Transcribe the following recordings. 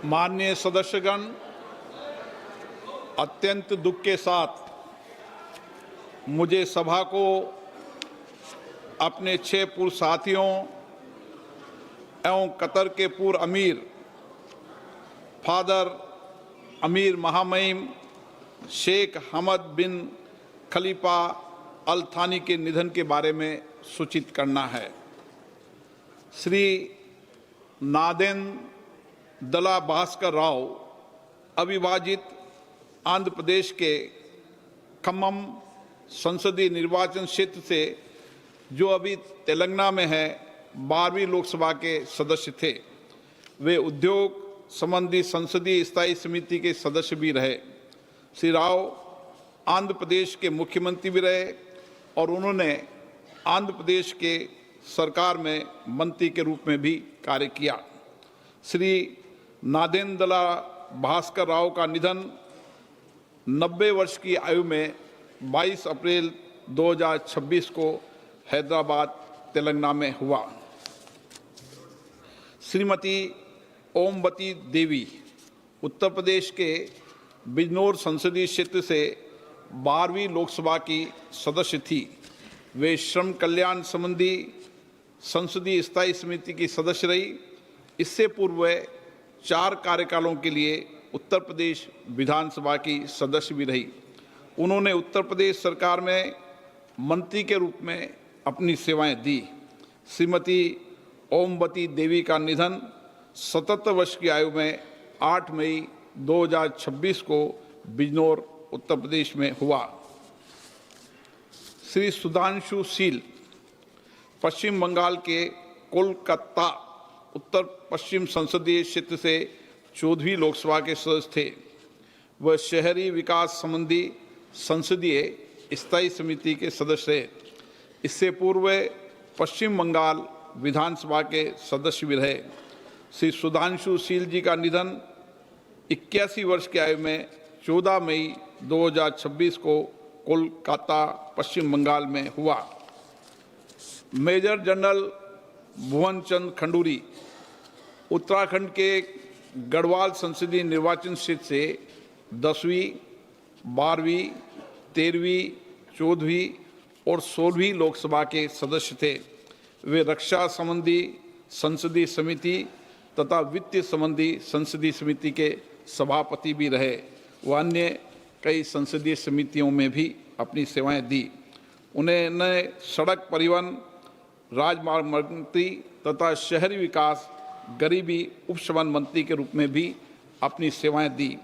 माननीय सदस्यगण, अत्यंत दुख के साथ मुझे सभा को अपने 6 पूर्व साथियों एवं कतर के पूर्व अमीर फादर अमीर महामहिम शेख हमद बिन खलीफा अल थानी के निधन के बारे में सूचित करना है। श्री नादेन दला भास्कर राव अविभाजित आंध्र प्रदेश के खम्मम संसदीय निर्वाचन क्षेत्र से, जो अभी तेलंगाना में है, 12वीं लोकसभा के सदस्य थे। वे उद्योग संबंधी संसदीय स्थायी समिति के सदस्य भी रहे। श्री राव आंध्र प्रदेश के मुख्यमंत्री भी रहे और उन्होंने आंध्र प्रदेश के सरकार में मंत्री के रूप में भी कार्य किया। श्री नादेंदला भास्कर राव का निधन 90 वर्ष की आयु में 22 अप्रैल 2026 को हैदराबाद तेलंगाना में हुआ। श्रीमती ओमवती देवी उत्तर प्रदेश के बिजनौर संसदीय क्षेत्र से 12वीं लोकसभा की सदस्य थी। वे श्रम कल्याण संबंधी संसदीय स्थायी समिति की सदस्य रही। इससे पूर्व वे 4 कार्यकालों के लिए उत्तर प्रदेश विधानसभा की सदस्य भी रही। उन्होंने उत्तर प्रदेश सरकार में मंत्री के रूप में अपनी सेवाएं दी। श्रीमती ओमवती देवी का निधन 77 वर्ष की आयु में 8 मई 2026 को बिजनौर उत्तर प्रदेश में हुआ। श्री सुधांशु शील पश्चिम बंगाल के कोलकाता उत्तर पश्चिम संसदीय क्षेत्र से 14वीं लोकसभा के सदस्य थे। वह शहरी विकास संबंधी संसदीय स्थायी समिति के सदस्य थे। इससे पूर्व पश्चिम बंगाल विधानसभा के सदस्य भी रहे। श्री सुधांशु शील जी का निधन 81 वर्ष की आयु में 14 मई 2026 को कोलकाता पश्चिम बंगाल में हुआ। मेजर जनरल भुवन चंद खंडूरी उत्तराखंड के गढ़वाल संसदीय निर्वाचन क्षेत्र से 10वीं, 12वीं, 13वीं, 14वीं और 16वीं लोकसभा के सदस्य थे। वे रक्षा संबंधी संसदीय समिति तथा वित्त संबंधी संसदीय समिति के सभापति भी रहे। वह अन्य कई संसदीय समितियों में भी अपनी सेवाएं दी। उन्होंने सड़क परिवहन, राजमार्ग मंत्री तथा शहरी विकास, गरीबी उपशमन मंत्री के रूप में भी अपनी सेवाएं दी।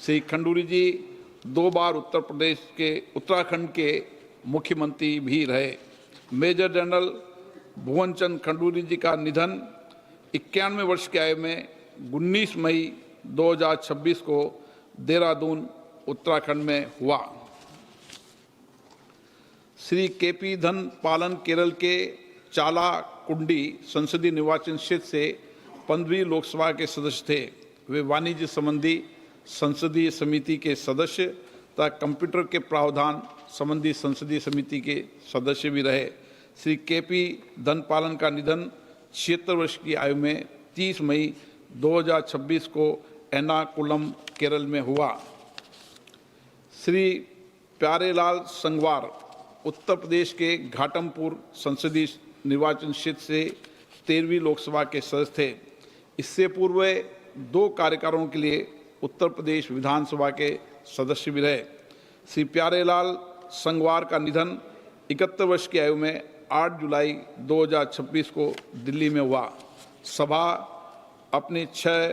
श्री खंडूरी जी 2 बार उत्तराखंड के मुख्यमंत्री भी रहे। मेजर जनरल भुवन चंद खंडूरी जी का निधन 91 वर्ष की आयु में 19 मई 2026 को देहरादून उत्तराखंड में हुआ। श्री केपी धन पालन केरल के चाला कुंडी संसदीय निर्वाचन क्षेत्र से 15वीं लोकसभा के सदस्य थे। वे वाणिज्य संबंधी संसदीय समिति के सदस्य तथा कंप्यूटर के प्रावधान संबंधी संसदीय समिति के सदस्य भी रहे। श्री केपी धन पालन का निधन 76 वर्ष की आयु में 30 मई 2026 को एर्नाकुलम केरल में हुआ। श्री प्यारेलाल संगवार उत्तर प्रदेश के घाटमपुर संसदीय निर्वाचन क्षेत्र से 13वीं लोकसभा के सदस्य थे। इससे पूर्व 2 कार्यकालों के लिए उत्तर प्रदेश विधानसभा के सदस्य भी रहे। श्री प्यारेलाल संगवार का निधन 71 वर्ष की आयु में 8 जुलाई 2026 को दिल्ली में हुआ। सभा अपने 6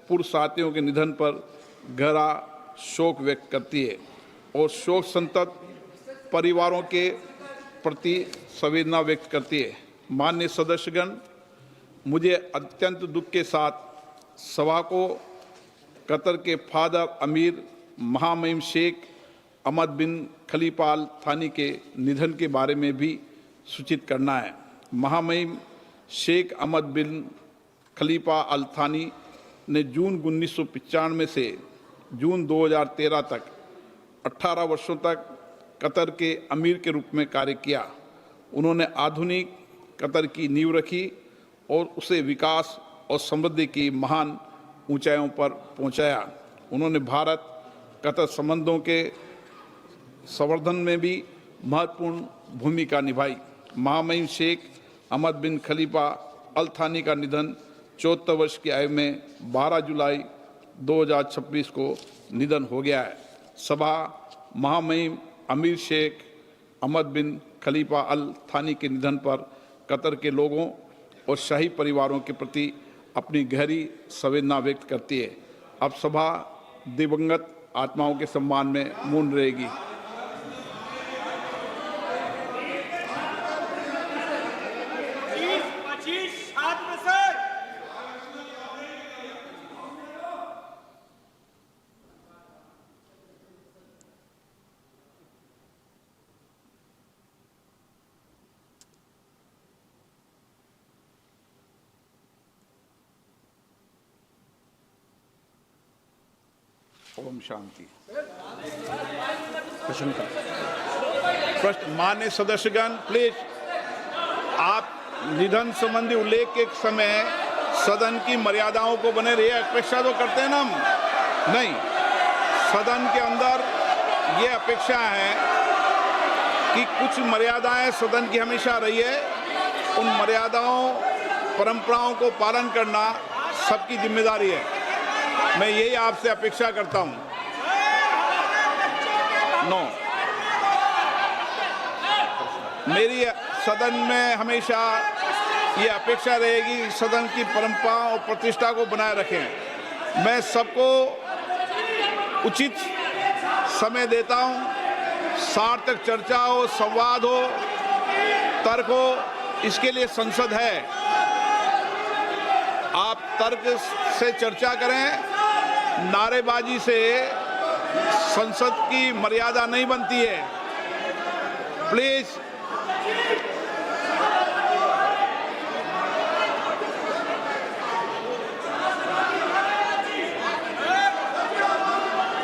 पूर्व साथियों के निधन पर गहरा शोक व्यक्त करती है और शोक संतप्त परिवारों के प्रति संवेदना व्यक्त करती है। माननीय सदस्यगण, मुझे अत्यंत दुख के साथ सभा को कतर के फादर अमीर महामहिम शेख अहमद बिन खलीफा अल थानी के निधन के बारे में भी सूचित करना है। महामहिम शेख अहमद बिन खलीफा अल थानी ने जून 1995 से जून 2013 तक 18 वर्षों तक कतर के अमीर के रूप में कार्य किया। उन्होंने आधुनिक कतर की नींव रखी और उसे विकास और समृद्धि की महान ऊंचाइयों पर पहुंचाया। उन्होंने भारत कतर संबंधों के संवर्धन में भी महत्वपूर्ण भूमिका निभाई। महामहिम शेख अहमद बिन खलीफा अल थानी का निधन 74 वर्ष की आयु में 12 जुलाई 2026 को निधन हो गया है। सभा महामहिम अमीर शेख अहमद बिन खलीफा अल थानी के निधन पर कतर के लोगों और शाही परिवारों के प्रति अपनी गहरी संवेदना व्यक्त करती है। अब सभा दिवंगत आत्माओं के सम्मान में मौन रहेगी। ओम शांति। प्रश्न मान्य सदस्यगण, प्लीज आप निधन संबंधी उल्लेख के समय सदन की मर्यादाओं को बने रहिए। अपेक्षा तो करते हैं ना हम, नहीं, सदन के अंदर ये अपेक्षा है कि कुछ मर्यादाएं सदन की हमेशा रही है। उन मर्यादाओं परंपराओं को पालन करना सबकी जिम्मेदारी है। मैं यही आपसे अपेक्षा करता हूं। मेरी सदन में हमेशा ये अपेक्षा रहेगी सदन की परंपरा और प्रतिष्ठा को बनाए रखें। मैं सबको उचित समय देता हूं, सार्थक चर्चा हो, संवाद हो, तर्क हो, इसके लिए संसद है। आप तर्क से चर्चा करें, नारेबाजी से संसद की मर्यादा नहीं बनती है। प्लीज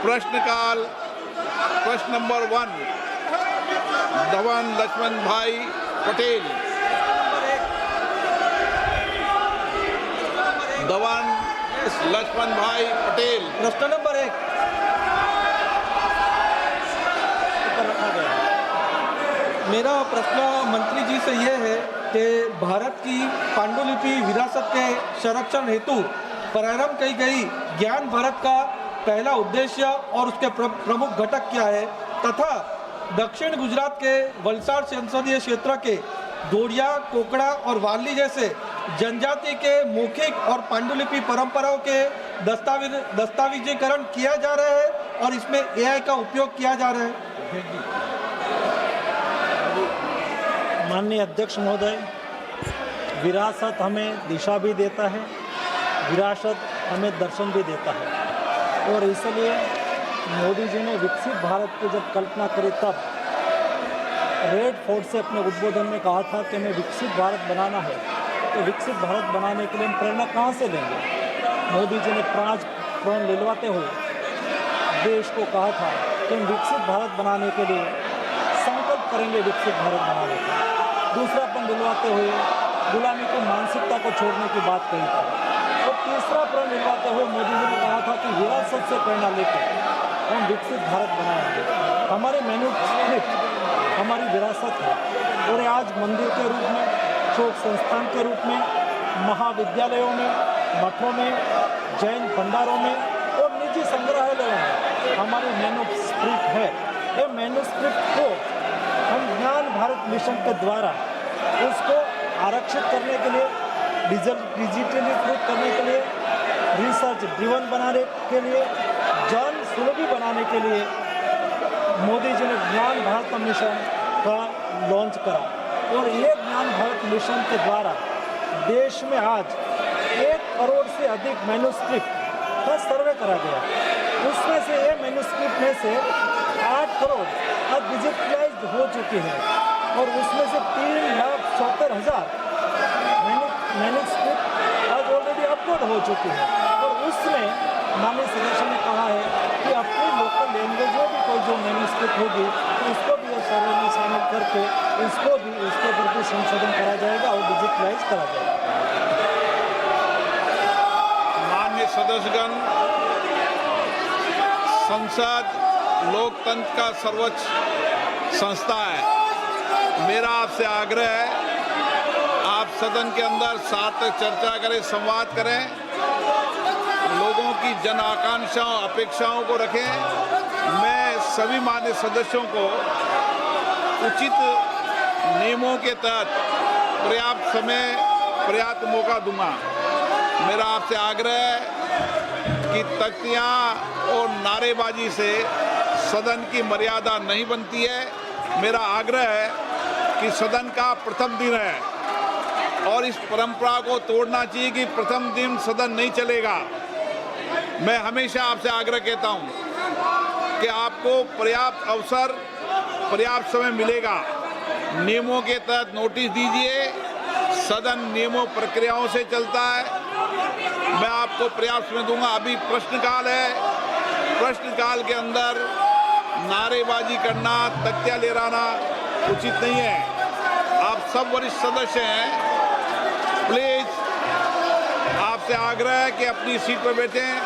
प्रश्नकाल। प्रश्न नंबर 1 धवन लक्ष्मण भाई पटेल। धवन लक्ष्मण भाई पटेल। प्रश्न नंबर 1 मेरा प्रश्न मंत्री जी से यह है कि भारत की पांडुलिपि विरासत के संरक्षण हेतु प्रारंभ की गई ज्ञान भारत का पहला उद्देश्य और उसके प्रमुख घटक क्या है, तथा दक्षिण गुजरात के वलसाड संसदीय क्षेत्र के दोड़िया, कोकड़ा और वाली जैसे जनजाति के मौखिक और पांडुलिपि परंपराओं के दस्तावेजीकरण किया जा रहा है और इसमें AI का उपयोग किया जा रहा है। माननीय अध्यक्ष महोदय, विरासत हमें दिशा भी देता है, विरासत हमें दर्शन भी देता है, और इसलिए मोदी जी ने विकसित भारत की जब कल्पना करी तब रेड फोर्ट से अपने उद्बोधन में कहा था कि हमें विकसित भारत बनाना है। तो विकसित भारत बनाने के लिए हम प्रेरणा कहाँ से लेंगे? मोदी जी ने 5 प्रण लिलवाते हुए देश को कहा था कि हम विकसित भारत बनाने के लिए संकल्प करेंगे, विकसित भारत बनाने का। दूसरा प्रण दिलवाते हुए गुलामी की मानसिकता को छोड़ने की बात कही थी। और तीसरा प्रण दिलवाते हुए मोदी जी ने कहा था कि विरासत से प्रेरणा लेकर हम विकसित भारत बनाएंगे। हमारे मैन्युस्क्रिप्ट हमारी विरासत है, और आज मंदिर के रूप में, शोक संस्थान के रूप में, महाविद्यालयों में, मठों में, जैन भंडारों में और निजी संग्रहालयों में हमारी मैन्युस्क्रिप्ट है। ये मैन्युस्क्रिप्ट को हम ज्ञान भारत मिशन के द्वारा उसको आरक्षित करने के लिए, डिजिटलीकृत करने के लिए, रिसर्च ड्रिवन बनाने के लिए, जन सुलभी बनाने के लिए मोदी जी ने ज्ञान भारत मिशन का लॉन्च करा। और ये ज्ञान भारत मिशन के द्वारा देश में आज 1 करोड़ से अधिक मैन्युस्क्रिप्ट का सर्वे करा गया। उसमें से ये मैन्युस्क्रिप्ट में से 8 करोड़ आज डिजिटलाइज्ड हो चुकी है, और उसमें से 3,70,000 मैन्युस्क्रिप्ट आज ऑलरेडी अपलोड हो चुकी है। और उसमें माननीय सदस्य ने कहा है कि अपनी लोकल लैंग्वेज में भी कोई जो मैन्युस्क्रिप्ट होगी तो उसको भी ये सर्वे में शामिल करके उसको भी उसके ऊपर भी संशोधन करा जाएगा और डिजिटलाइज करा जाएगा। माननीय सदस्यगण, संसद लोकतंत्र का सर्वोच्च संस्था है। मेरा आपसे आग्रह है, आप सदन के अंदर सार्थक चर्चा करें, संवाद करें, लोगों की जन आकांक्षाओं, अपेक्षाओं को रखें। मैं सभी मान्य सदस्यों को उचित नियमों के तहत पर्याप्त समय, पर्याप्त मौका दूंगा। मेरा आपसे आग्रह है कि तख्तियां और नारेबाजी से सदन की मर्यादा नहीं बनती है। मेरा आग्रह है कि सदन का प्रथम दिन है और इस परंपरा को तोड़ना चाहिए कि प्रथम दिन सदन नहीं चलेगा। मैं हमेशा आपसे आग्रह कहता हूं कि आपको पर्याप्त अवसर, पर्याप्त समय मिलेगा। नियमों के तहत नोटिस दीजिए। सदन नियमों प्रक्रियाओं से चलता है। मैं आपको पर्याप्त समय दूंगा। अभी प्रश्नकाल है। प्रश्नकाल के अंदर नारेबाजी करना, तख्तियां लहराना उचित नहीं है। आप सब वरिष्ठ सदस्य हैं, प्लीज आपसे आग्रह है कि अपनी सीट पर बैठें,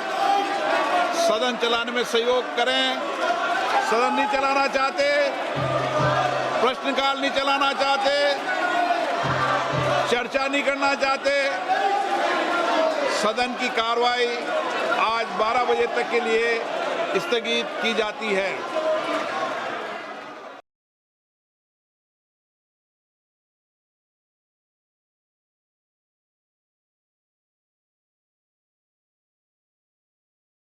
सदन चलाने में सहयोग करें। सदन नहीं चलाना चाहते, प्रश्नकाल नहीं चलाना चाहते, चर्चा नहीं करना चाहते, सदन की कार्रवाई आज 12 बजे तक के लिए स्थगित की जाती है।